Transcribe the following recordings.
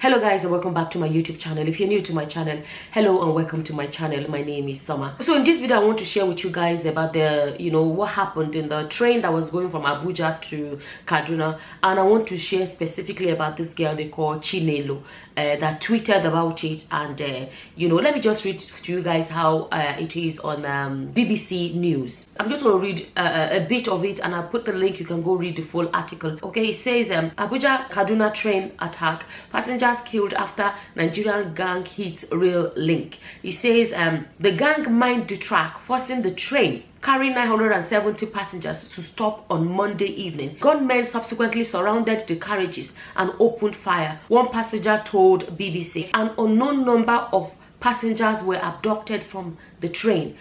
Hello guys, and welcome back to my YouTube channel. If you're new to my channel, hello and welcome to my channel. My name is Summer. So in this video I want to share with you guys about the what happened in the train that was going from Abuja to Kaduna, and I want to share specifically about this girl they call Chinelo that tweeted about it. And let me just read to you guys how it is on BBC News. I'm just going to read a bit of it, and I'll put the link. You can go read the full article. Okay, it says Abuja Kaduna train attack, passengers killed after Nigerian gang hits rail link. It says the gang mined the track, forcing the train carrying 970 passengers to stop on Monday evening. Gunmen subsequently surrounded the carriages and opened fire, one passenger told BBC. An unknown number of passengers were abducted from the train,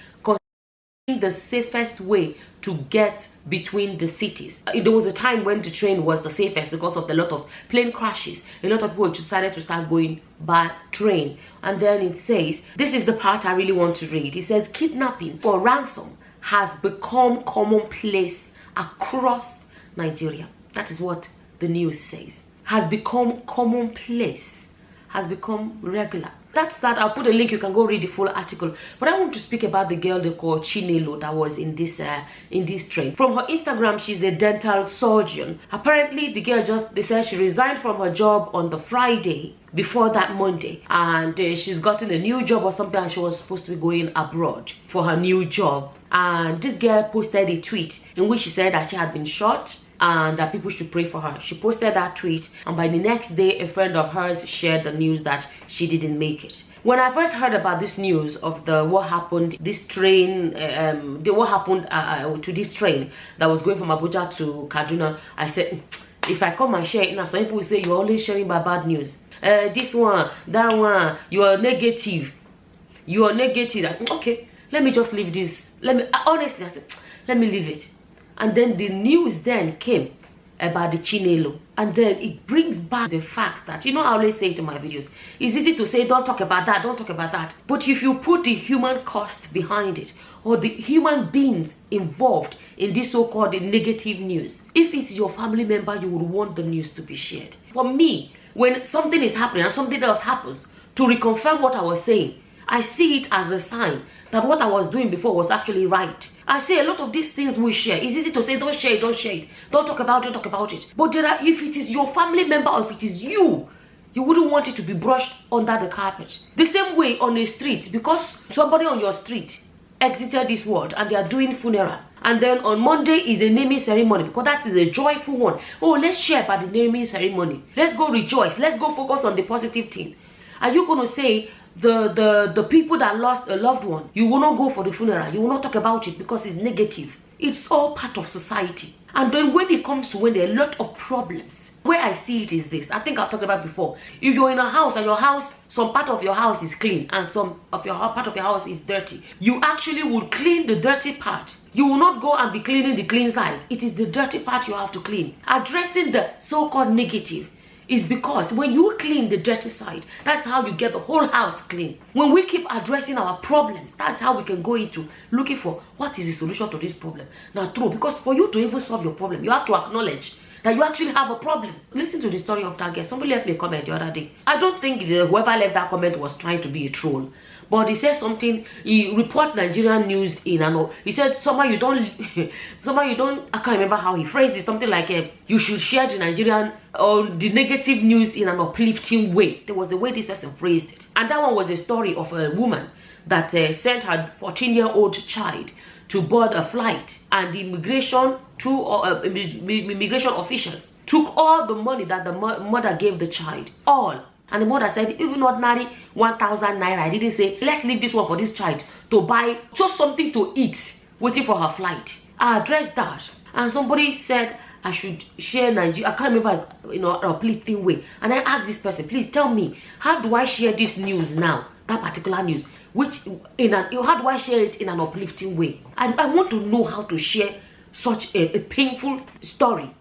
the safest way to get between the cities. There was a time when the train was the safest because of a lot of plane crashes. A lot of people decided to start going by train. And then it says, this is the part I really want to read. It says, kidnapping for ransom has become commonplace across Nigeria. That is what the news says. Has become commonplace, has become regular. That's that. I'll put a link. You can go read the full article. But I want to speak about the girl they call Chinelo that was in this train. From her Instagram, she's a dental surgeon. Apparently, the girl they said she resigned from her job on the Friday before that Monday, and she's gotten a new job or something, and she was supposed to be going abroad for her new job. And this girl posted a tweet in which she said that she had been shot and that people should pray for her. She posted that tweet, and by the next day a friend of hers shared the news that she didn't make it. When I first heard about this news of what happened, this train, what happened to this train that was going from Abuja to Kaduna, I said, if I come and share it now, some people will say you're always sharing my bad news. This one, that one, you are negative. You are negative. Okay, let me just leave this. Honestly, I said, let me leave it. And then the news then came about the Chinelo. And then it brings back the fact that, I always say it in my videos, it's easy to say, don't talk about that, don't talk about that. But if you put the human cost behind it, or the human beings involved in this so-called negative news, if it's your family member, you would want the news to be shared. For me, when something is happening and something else happens, to reconfirm what I was saying, I see it as a sign that what I was doing before was actually right. I say a lot of these things we share. It's easy to say, don't share it, don't share it. Don't talk about it, don't talk about it. But if it is your family member or if it is you wouldn't want it to be brushed under the carpet. The same way on a street, because somebody on your street exited this world and they are doing funeral. And then on Monday is a naming ceremony, because that is a joyful one. Oh, let's share about the naming ceremony. Let's go rejoice. Let's go focus on the positive thing. Are you going to say, the people that lost a loved one, you will not go for the funeral, you will not talk about it because it's negative? It's all part of society. And then when it comes to when there are a lot of problems, where I see it is this. I think I've talked about before. If you're in a house and your house, some part of your house is clean and some of your part of your house is dirty, you actually would clean the dirty part. You will not go and be cleaning the clean side. It is the dirty part you have to clean. Addressing the so-called negative is because when you clean the dirty side, that's how you get the whole house clean. When we keep addressing our problems, that's how we can go into looking for what is the solution to this problem. Now, true, because for you to even solve your problem, you have to acknowledge that you actually have a problem. Listen to the story of that guy. Somebody left me a comment the other day. I don't think whoever left that comment was trying to be a troll, but he said something. He reported Nigerian news in and he said, somehow you don't, I can't remember how he phrased it, something like you should share the Nigerian or the negative news in an uplifting way. There was the way this person phrased it. And that one was a story of a woman that sent her 14-year-old child to board a flight, and the immigration officials took all the money that the mother gave the child, all. And the mother said, even ordinary 1,000 naira, I didn't say, let's leave this one for this child to buy just something to eat, waiting for her flight. I addressed that, and somebody said I should share Nigeria. I can't remember, an uplifting way. And I asked this person, please tell me, how do I share this news now, that particular news? How do I share it in an uplifting way? And I want to know how to share such a painful story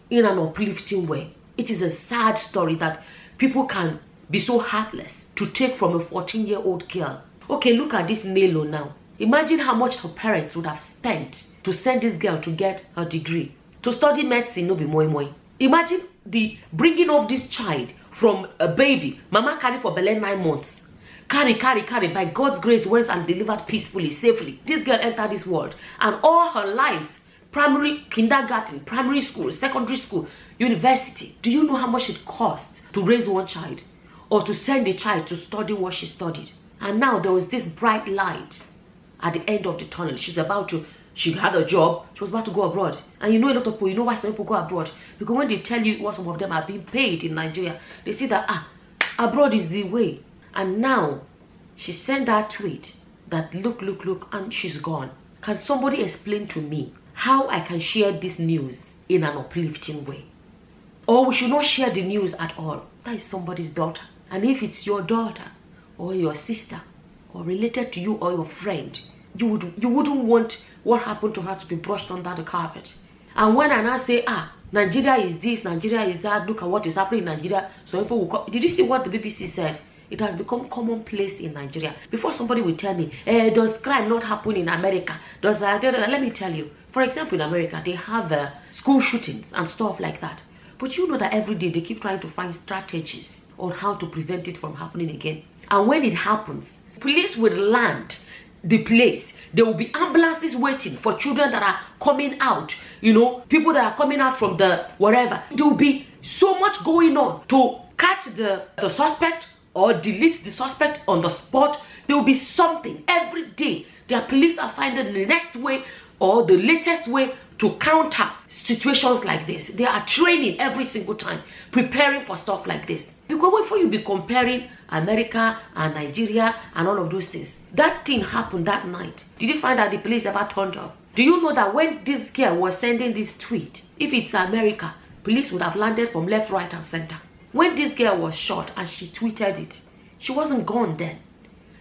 in an uplifting way. It is a sad story that people can be so heartless to take from a 14-year-old girl. Okay, look at this Nelo now. Imagine how much her parents would have spent to send this girl to get her degree. To study medicine, no be moi moi. Imagine the bringing up this child from a baby. Mama carried for belle 9 months. Carry. By God's grace, went and delivered peacefully, safely. This girl entered this world. And all her life, primary, kindergarten, primary school, secondary school, university. Do you know how much it costs to raise one child? Or to send a child to study what she studied? And now there was this bright light at the end of the tunnel. She had a job. She was about to go abroad. And you know a lot of people, you know why some people go abroad? Because when they tell you what some of them are being paid in Nigeria, they see that, abroad is the way. And now, she sent that tweet that look, and she's gone. Can somebody explain to me how I can share this news in an uplifting way? Or we should not share the news at all. That is somebody's daughter. And if it's your daughter, or your sister, or related to you, or your friend, you wouldn't want what happened to her to be brushed under the carpet. And when I now say, Nigeria is this, Nigeria is that, look at what is happening in Nigeria, so people will come. Did you see what the BBC said? It has become commonplace in Nigeria. Before somebody will tell me, does crime not happen in America? Let me tell you. For example, in America, they have school shootings and stuff like that. But you know that every day they keep trying to find strategies on how to prevent it from happening again. And when it happens, police will land the place. There will be ambulances waiting for children that are coming out. You know, people that are coming out from the whatever. There will be so much going on to catch the suspect or delete the suspect on the spot. There will be something every day. Their police are finding the next way or the latest way to counter situations like this. They are training every single time, preparing for stuff like this. Because before you be comparing America and Nigeria and all of those things, that thing happened that night. Did you find that the police ever turned up? Do you know that when this girl was sending this tweet, if it's America, police would have landed from left, right, and center. When this girl was shot and she tweeted it, she wasn't gone then.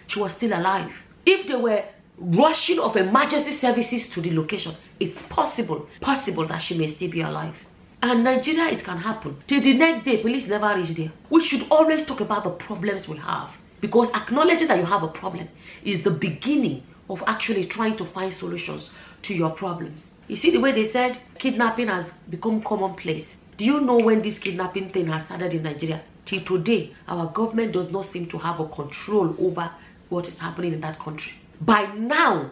She was still alive. If they were rushing of emergency services to the location, it's possible that she may still be alive. And Nigeria, it can happen. Till the next day, police never reach there. We should always talk about the problems we have. Because acknowledging that you have a problem is the beginning of actually trying to find solutions to your problems. You see the way they said kidnapping has become commonplace. Do you know when this kidnapping thing has started in Nigeria? Till today, our government does not seem to have a control over what is happening in that country. By now,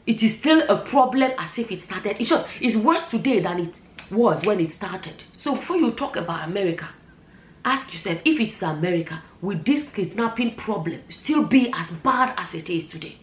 it is still a problem as if it started. It's worse today than it was when it started. So before you talk about America, ask yourself, if it's America, will this kidnapping problem still be as bad as it is today?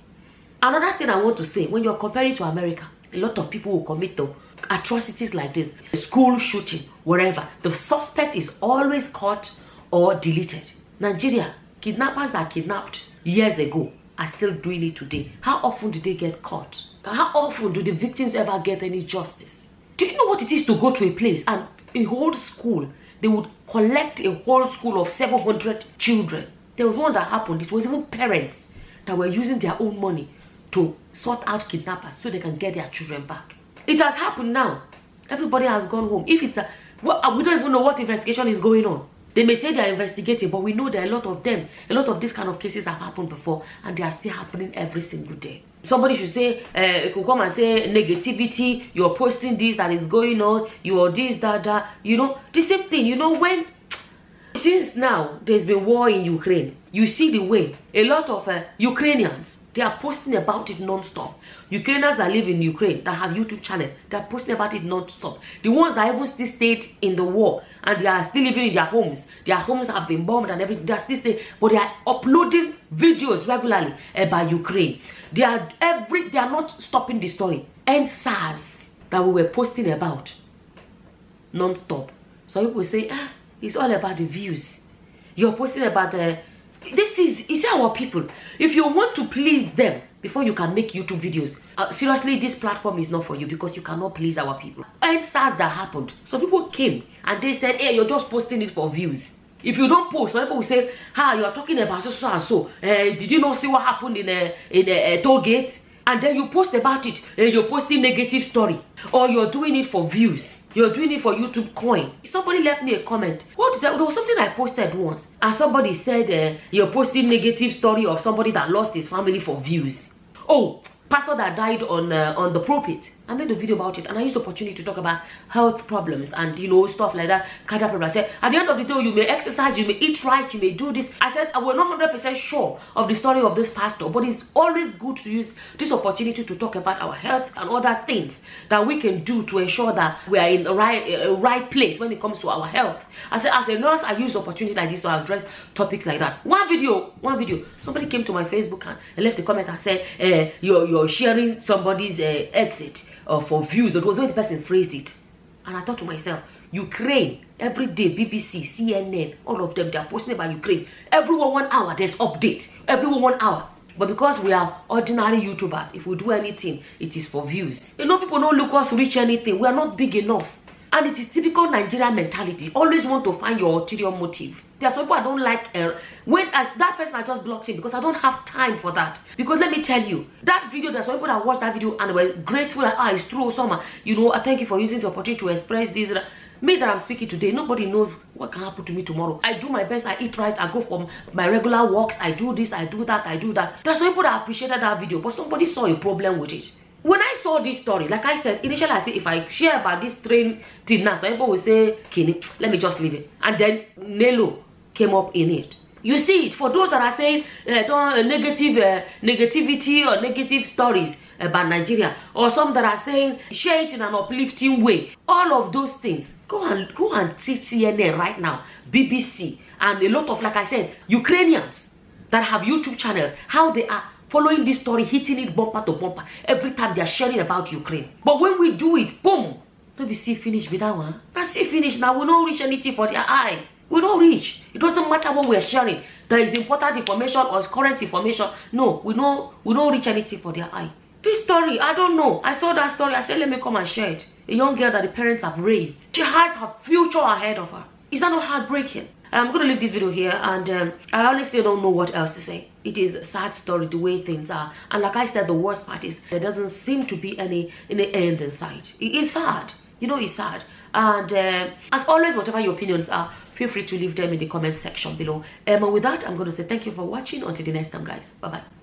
Another thing I want to say, when you're comparing to America, a lot of people will commit to atrocities like this, a school shooting, whatever. The suspect is always caught or deleted. Nigeria, kidnappers that kidnapped years ago are still doing it today. How often do they get caught? How often do the victims ever get any justice? Do you know what it is to go to a place and a whole school, they would collect a whole school of 700 children? There was one that happened. It was even parents that were using their own money to sort out kidnappers so they can get their children back. It has happened now. Everybody has gone home. If it's we don't even know what investigation is going on. They may say they are investigating, but we know there are a lot of them. A lot of these kind of cases have happened before, and they are still happening every single day. Somebody should say, could come and say negativity, you're posting this that is going on, you are this, that, you know, the same thing. You know, since now there's been war in Ukraine, you see the way a lot of Ukrainians, they are posting about it non-stop. Ukrainians that live in Ukraine, that have YouTube channel, they are posting about it non-stop. The ones that even still stayed in the war and they are still living in their homes have been bombed and everything, they are still staying, but they are uploading videos regularly about Ukraine. They are not stopping the story. And SARS that we were posting about non-stop. So people say, it's all about the views. You're posting about it's our people. If you want to please them before you can make YouTube videos, seriously, this platform is not for you, because you cannot please our people. And SARS that happened, so people came and they said, hey, you're just posting it for views. If you don't post, some people will say, you're talking about so and so. Did you not see what happened in a toll gate? And then you post about it, you're posting negative story, or you're doing it for views. You're doing it for YouTube coin. Somebody left me a comment. There was something I posted once, and somebody said you're posting negative story of somebody that lost his family for views. Oh, pastor that died on the pulpit. I made a video about it, and I used the opportunity to talk about health problems and, you know, stuff like that, cardiac problems. I said, at the end of the day, you may exercise, you may eat right, you may do this. I said, we're not 100% sure of the story of this pastor, but it's always good to use this opportunity to talk about our health and other things that we can do to ensure that we are in the right place when it comes to our health. I said, as a nurse, I use opportunities like this to address topics like that. One video, somebody came to my Facebook and left a comment and said, you're sharing somebody's exit for views. It was the way the person phrased it, and I thought to myself, Ukraine, every day, BBC, CNN, all of them, they are posting about Ukraine. Everyone 1 hour, there's update. Everyone 1 hour. But because we are ordinary YouTubers, if we do anything, it is for views. You know, people don't look us reach anything. We are not big enough. And it is typical Nigerian mentality. Always want to find your ulterior motive. There are some people I don't like. When as that person, I just blocked him because I don't have time for that. Because let me tell you, that video, there's some people that watched that video and were grateful that, it's true, Summer. You know, I thank you for using the opportunity to express this. Me that I'm speaking today, nobody knows what can happen to me tomorrow. I do my best, I eat right, I go for my regular walks, I do this, I do that, I do that. There's some people that appreciated that video, but somebody saw a problem with it. When I saw this story, like I said, initially I said, if I share about this train thing now, some people will say, Kini, let me just leave it. And then Nelo came up in it. You see it, for those that are saying negativity or negative stories about Nigeria, or some that are saying share it in an uplifting way, all of those things, go and see CNN right now, BBC, and a lot of, like I said, Ukrainians that have YouTube channels, how they are following this story, hitting it bumper to bumper every time they are sharing about Ukraine. But when we do it, boom, let me see finish with that one. I see finish now, we don't reach anything for their eye. We don't reach. It doesn't matter what we're sharing. There is important information or current information. No, we don't reach anything for their eye. This story, I don't know. I saw that story. I said, let me come and share it. A young girl that the parents have raised. She has her future ahead of her. Is that not heartbreaking? I'm going to leave this video here, and I honestly don't know what else to say. It is a sad story the way things are. And like I said, the worst part is there doesn't seem to be any end in sight. It is sad. You know, it's sad. And as always, whatever your opinions are, feel free to leave them in the comment section below. And with that, I'm going to say thank you for watching. Until the next time, guys. Bye-bye.